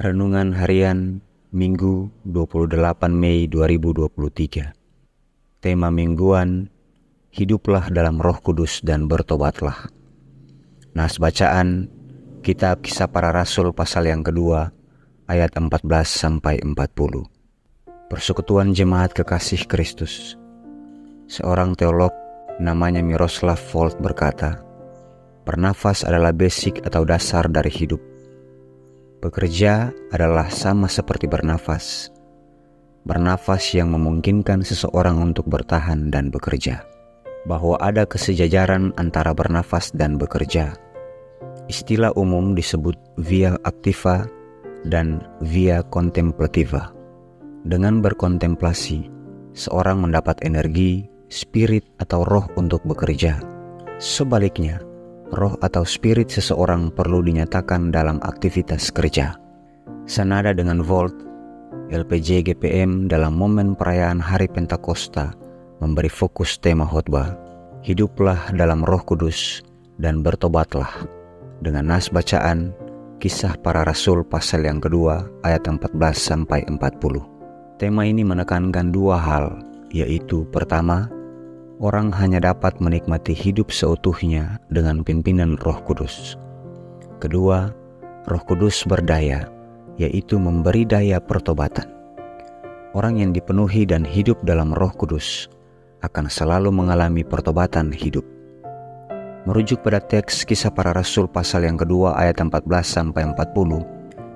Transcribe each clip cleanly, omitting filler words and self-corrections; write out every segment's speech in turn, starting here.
Renungan Harian Minggu 28 Mei 2023. Tema mingguan, hiduplah dalam Roh Kudus dan bertobatlah. Nas bacaan, Kitab Kisah Para Rasul pasal yang kedua, ayat 14-40. Persekutuan Jemaat Kekasih Kristus. Seorang teolog namanya Miroslav Volf berkata, bernafas adalah basic atau dasar dari hidup. Bekerja adalah sama seperti bernafas. Bernafas yang memungkinkan seseorang untuk bertahan dan bekerja. Bahwa ada kesejajaran antara bernafas dan bekerja. Istilah umum disebut via activa dan via contemplativa. Dengan berkontemplasi, seorang mendapat energi, spirit atau roh untuk bekerja. Sebaliknya, roh atau spirit seseorang perlu dinyatakan dalam aktivitas kerja. Senada dengan Volf, LPJ GPM dalam momen perayaan Hari Pentakosta memberi fokus tema khotbah, hiduplah dalam Roh Kudus dan bertobatlah, dengan nas bacaan Kisah Para Rasul pasal yang kedua ayat 14-40. Tema ini menekankan dua hal, yaitu pertama, orang hanya dapat menikmati hidup seutuhnya dengan pimpinan Roh Kudus. Kedua, Roh Kudus berdaya, yaitu memberi daya pertobatan. Orang yang dipenuhi dan hidup dalam Roh Kudus akan selalu mengalami pertobatan hidup. Merujuk pada teks Kisah Para Rasul pasal yang kedua ayat 14-40,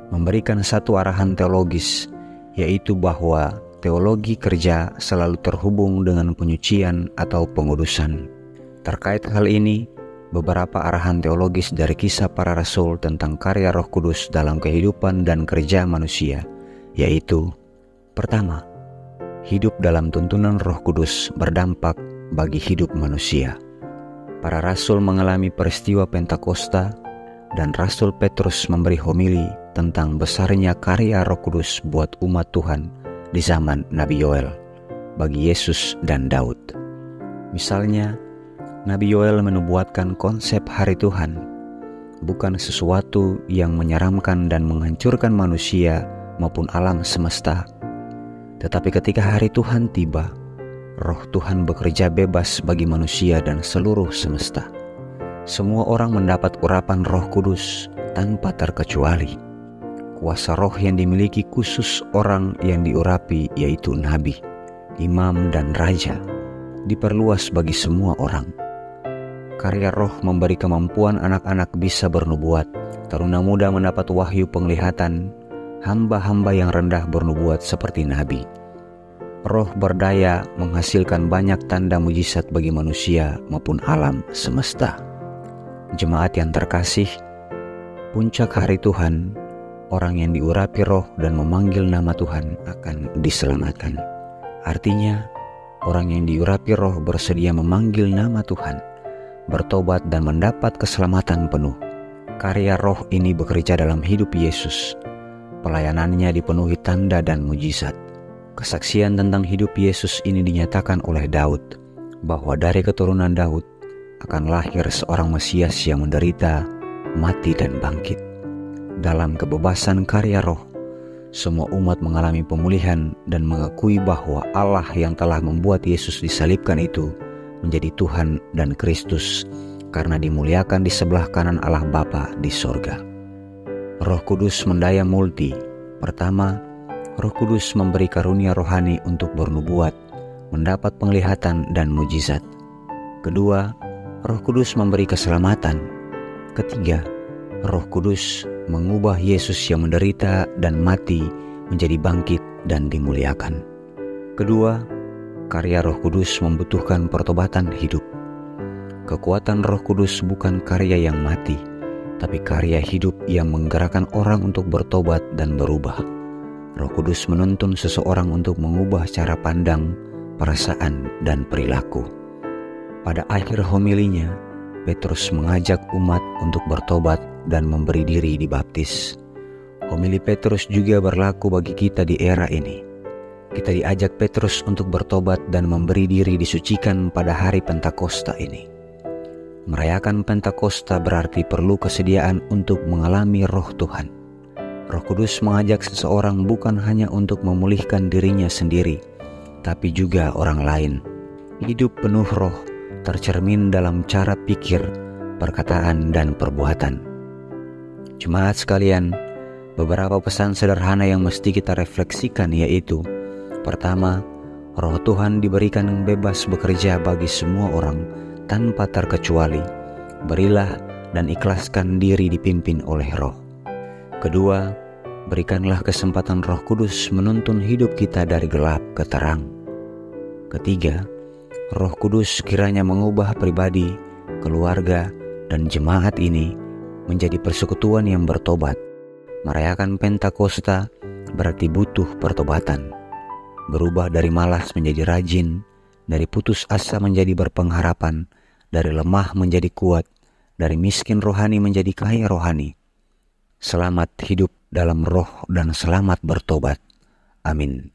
memberikan satu arahan teologis, yaitu bahwa teologi kerja selalu terhubung dengan penyucian atau pengudusan. Terkait hal ini, beberapa arahan teologis dari Kisah Para Rasul tentang karya Roh Kudus dalam kehidupan dan kerja manusia, yaitu pertama, hidup dalam tuntunan Roh Kudus berdampak bagi hidup manusia. Para rasul mengalami peristiwa Pentakosta dan Rasul Petrus memberi homili tentang besarnya karya Roh Kudus buat umat Tuhan di zaman Nabi Yoel, bagi Yesus dan Daud. Misalnya, Nabi Yoel menubuatkan konsep hari Tuhan, bukan sesuatu yang menyeramkan dan menghancurkan manusia maupun alam semesta. Tetapi ketika hari Tuhan tiba, Roh Tuhan bekerja bebas bagi manusia dan seluruh semesta. Semua orang mendapat urapan Roh Kudus tanpa terkecuali. Kuasa roh yang dimiliki khusus orang yang diurapi, yaitu nabi, imam, dan raja, diperluas bagi semua orang. Karya roh memberi kemampuan anak-anak bisa bernubuat, taruna muda mendapat wahyu penglihatan, hamba-hamba yang rendah bernubuat seperti nabi. Roh berdaya menghasilkan banyak tanda mujizat bagi manusia maupun alam semesta. Jemaat yang terkasih, puncak hari Tuhan, orang yang diurapi roh dan memanggil nama Tuhan akan diselamatkan. Artinya, orang yang diurapi roh bersedia memanggil nama Tuhan, bertobat dan mendapat keselamatan penuh. Karya roh ini bekerja dalam hidup Yesus. Pelayanannya dipenuhi tanda dan mujizat. Kesaksian tentang hidup Yesus ini dinyatakan oleh Daud, bahwa dari keturunan Daud akan lahir seorang Mesias yang menderita, mati dan bangkit. Dalam kebebasan karya roh, semua umat mengalami pemulihan dan mengakui bahwa Allah yang telah membuat Yesus disalibkan itu menjadi Tuhan dan Kristus karena dimuliakan di sebelah kanan Allah Bapa di sorga. Roh Kudus mendaya multi. Pertama, Roh Kudus memberi karunia rohani untuk bernubuat, mendapat penglihatan dan mujizat. Kedua, Roh Kudus memberi keselamatan. Ketiga, Roh Kudus mengubah Yesus yang menderita dan mati menjadi bangkit dan dimuliakan. Kedua, karya Roh Kudus membutuhkan pertobatan hidup. Kekuatan Roh Kudus bukan karya yang mati, tapi karya hidup yang menggerakkan orang untuk bertobat dan berubah. Roh Kudus menuntun seseorang untuk mengubah cara pandang, perasaan, dan perilaku. Pada akhir homilinya, Petrus mengajak umat untuk bertobat dan memberi diri dibaptis. Homili Petrus juga berlaku bagi kita di era ini. Kita diajak Petrus untuk bertobat dan memberi diri disucikan pada hari Pentakosta ini. Merayakan Pentakosta berarti perlu kesediaan untuk mengalami Roh Tuhan. Roh Kudus mengajak seseorang bukan hanya untuk memulihkan dirinya sendiri, tapi juga orang lain. Hidup penuh roh tercermin dalam cara pikir, perkataan, dan perbuatan. Jemaat sekalian, beberapa pesan sederhana yang mesti kita refleksikan yaitu: pertama, Roh Tuhan diberikan bebas bekerja bagi semua orang tanpa terkecuali. Berilah dan ikhlaskan diri dipimpin oleh Roh. Kedua, berikanlah kesempatan Roh Kudus menuntun hidup kita dari gelap ke terang. Ketiga, Roh Kudus kiranya mengubah pribadi, keluarga, dan jemaat ini menjadi persekutuan yang bertobat. Merayakan Pentakosta berarti butuh pertobatan. Berubah dari malas menjadi rajin, dari putus asa menjadi berpengharapan, dari lemah menjadi kuat, dari miskin rohani menjadi kaya rohani. Selamat hidup dalam roh dan selamat bertobat. Amin.